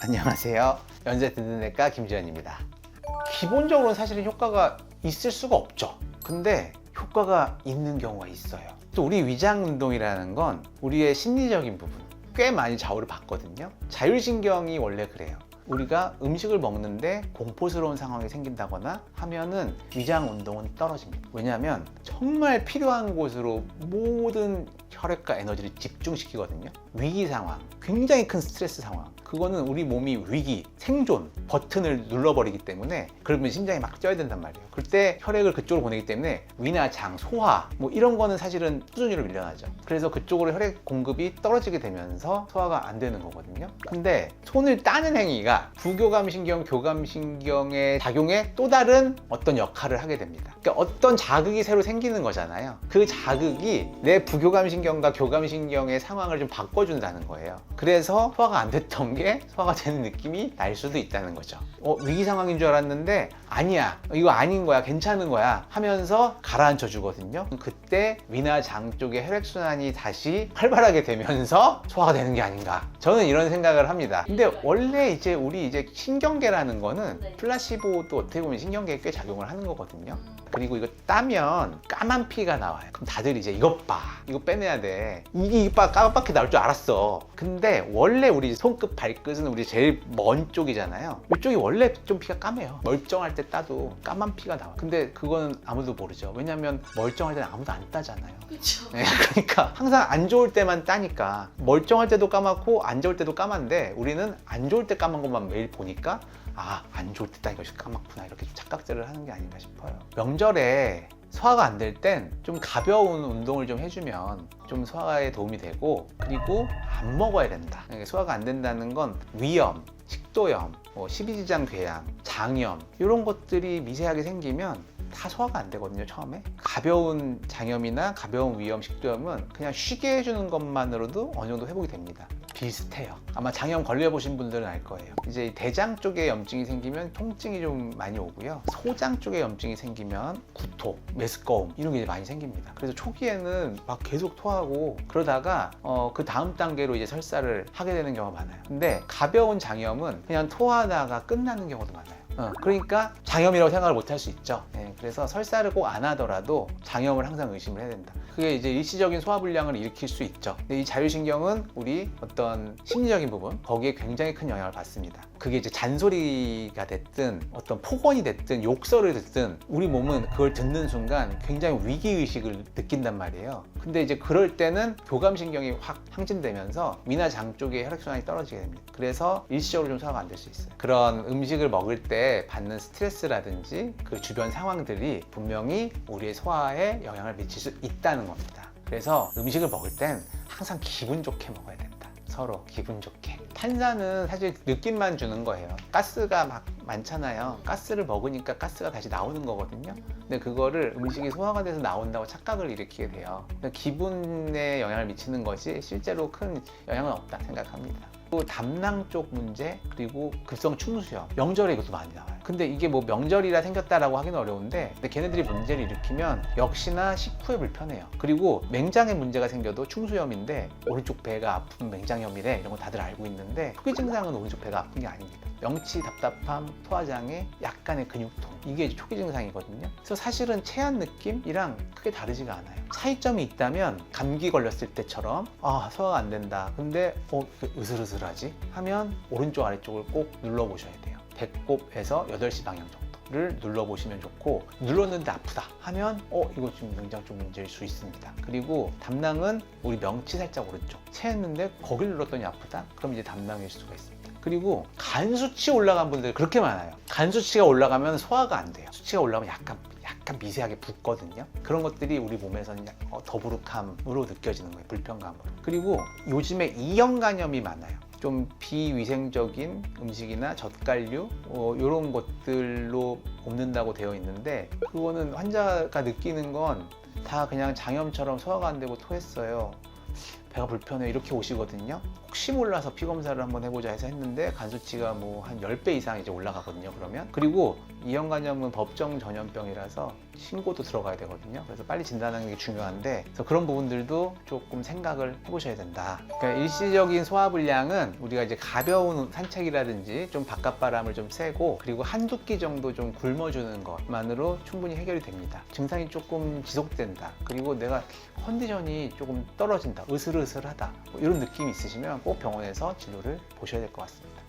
안녕하세요. 연세 듣는 내과 김지현입니다. 기본적으로는 사실은 효과가 있을 수가 없죠. 근데 효과가 있는 경우가 있어요. 또 우리 위장 운동이라는 건 우리의 심리적인 부분 꽤 많이 좌우를 받거든요. 자율신경이 원래 그래요. 우리가 음식을 먹는데 공포스러운 상황이 생긴다거나 하면은 위장 운동은 떨어집니다. 왜냐하면 정말 필요한 곳으로 모든 혈액과 에너지를 집중시키거든요. 위기 상황, 굉장히 큰 스트레스 상황, 그거는 우리 몸이 위기, 생존 버튼을 눌러버리기 때문에 그러면 심장이 막 뛰어야 된단 말이에요. 그때 혈액을 그쪽으로 보내기 때문에 위나 장, 소화 뭐 이런 거는 사실은 수준으로 밀려나죠. 그래서 그쪽으로 혈액 공급이 떨어지게 되면서 소화가 안 되는 거거든요. 근데 손을 따는 행위가 부교감신경, 교감신경의 작용에 또 다른 어떤 역할을 하게 됩니다. 그러니까 어떤 자극이 새로 생기는 거잖아요. 그 자극이 내 부교감신경과 교감신경의 상황을 좀 바꿔준다는 거예요. 그래서 소화가 안 됐던 게 소화가 되는 느낌이 날 수도 있다는 거죠. 위기 상황인 줄 알았는데 아니야, 이거 아닌 거야, 괜찮은 거야 하면서 가라앉혀 주거든요. 그때 위나 장 쪽의 혈액순환이 다시 활발하게 되면서 소화가 되는 게 아닌가, 저는 이런 생각을 합니다. 근데 원래 이제 우리 이제 신경계라는 거는 플라시보도 어떻게 보면 신경계에 꽤 작용을 하는 거거든요. 그리고 이거 따면 까만 피가 나와요. 그럼 다들 이제 이것 봐, 이거 빼내야 돼, 이게 까맣게 나올 줄 알았어. 근데 원래 우리 손끝 발끝은 우리 제일 먼 쪽이잖아요. 이쪽이 원래 좀 피가 까매요. 멀쩡할 때 따도 까만 피가 나와. 근데 그거는 아무도 모르죠. 왜냐면 멀쩡할 때는 아무도 안 따잖아요. 그렇죠. 네, 그러니까 항상 안 좋을 때만 따니까 멀쩡할 때도 까맣고 안 좋을 때도 까만데 우리는 안 좋을 때 까만 것만 매일 보니까 안 좋을 때 따니까 까맣구나, 이렇게 좀 착각들을 하는 게 아닌가 싶어요. 명절에 소화가 안 될 땐 좀 가벼운 운동을 좀 해주면 좀 소화에 도움이 되고, 그리고 안 먹어야 된다. 소화가 안 된다는 건 위염, 식도염, 십이지장 궤양, 장염 이런 것들이 미세하게 생기면 다 소화가 안 되거든요. 처음에 가벼운 장염이나 가벼운 위염, 식도염은 그냥 쉬게 해주는 것만으로도 어느 정도 회복이 됩니다. 비슷해요. 아마 장염 걸려보신 분들은 알 거예요. 이제 대장 쪽에 염증이 생기면 통증이 좀 많이 오고요. 소장 쪽에 염증이 생기면 구토, 메스꺼움 이런 게 많이 생깁니다. 그래서 초기에는 막 계속 토하고 그러다가 그 다음 단계로 이제 설사를 하게 되는 경우가 많아요. 근데 가벼운 장염은 그냥 토하다가 끝나는 경우도 많아요. 그러니까 장염이라고 생각을 못 할 수 있죠. 그래서 설사를 꼭 안 하더라도 장염을 항상 의심을 해야 된다. 그게 이제 일시적인 소화불량을 일으킬 수 있죠. 근데 이 자율신경은 우리 어떤 심리적인 부분, 거기에 굉장히 큰 영향을 받습니다. 그게 이제 잔소리가 됐든 어떤 폭언이 됐든 욕설을 듣든 우리 몸은 그걸 듣는 순간 굉장히 위기의식을 느낀단 말이에요. 근데 이제 그럴 때는 교감신경이 확 항진되면서 위나 장 쪽에 혈액순환이 떨어지게 됩니다. 그래서 일시적으로 좀 소화가 안 될 수 있어요. 그런 음식을 먹을 때 받는 스트레스라든지 그 주변 상황들이 분명히 우리의 소화에 영향을 미칠 수 있다는 겁니다. 그래서 음식을 먹을 땐 항상 기분 좋게 먹어야 된다. 서로 기분 좋게. 탄산은 사실 느낌만 주는 거예요. 가스가 막 많잖아요. 가스를 먹으니까 가스가 다시 나오는 거거든요. 근데 그거를 음식이 소화가 돼서 나온다고 착각을 일으키게 돼요. 기분에 영향을 미치는 것이 실제로 큰 영향은 없다 생각합니다. 또 담낭 쪽 문제, 그리고 급성 충수염, 명절에 이것도 많이 나와요. 근데 이게 뭐 명절이라 생겼다라고 하기는 어려운데, 근데 걔네들이 문제를 일으키면 역시나 식후에 불편해요. 그리고 맹장에 문제가 생겨도 충수염인데 오른쪽 배가 아픈 맹장염이래, 이런 거 다들 알고 있는데 초기 증상은 오른쪽 배가 아픈 게 아닙니다. 명치, 답답함, 소화장애, 약간의 근육통, 이게 이제 초기 증상이거든요. 그래서 사실은 체한 느낌이랑 크게 다르지가 않아요. 차이점이 있다면 감기 걸렸을 때처럼 소화가 안 된다, 근데 으슬으슬하지 하면 오른쪽 아래쪽을 꼭 눌러보셔야 돼요. 배꼽에서 8시 방향 정도를 눌러보시면 좋고, 눌렀는데 아프다 하면 이거 지금 맹장 쪽 문제일 수 있습니다. 그리고 담낭은 우리 명치 살짝 오른쪽, 체했는데 거길 눌렀더니 아프다? 그럼 이제 담낭일 수가 있습니다. 그리고 간 수치 올라간 분들 그렇게 많아요. 간 수치가 올라가면 소화가 안 돼요. 수치가 올라가면 약간 미세하게 붓거든요. 그런 것들이 우리 몸에서는 더부룩함으로 느껴지는 거예요. 불편감으로. 그리고 요즘에 이형 간염이 많아요. 좀 비위생적인 음식이나 젓갈류 이런 것들로 옮는다고 되어 있는데, 그거는 환자가 느끼는 건 다 그냥 장염처럼 소화가 안 되고 토했어요. 배가 불편해 이렇게 오시거든요. 혹시 몰라서 피 검사를 한번 해보자 해서 했는데 간 수치가 뭐 한 10배 이상 이제 올라가거든요. 그러면 그리고 이형간염은 법정 전염병이라서 신고도 들어가야 되거든요. 그래서 빨리 진단하는 게 중요한데 그래서 그런 부분들도 조금 생각을 해보셔야 된다. 그러니까 일시적인 소화불량은 우리가 이제 가벼운 산책이라든지 좀 바깥바람을 좀 쐬고 그리고 한두 끼 정도 좀 굶어주는 것만으로 충분히 해결이 됩니다. 증상이 조금 지속된다. 그리고 내가 컨디션이 조금 떨어진다. 으슬으슬하다. 뭐 이런 느낌이 있으시면 꼭 병원에서 진료를 보셔야 될 것 같습니다.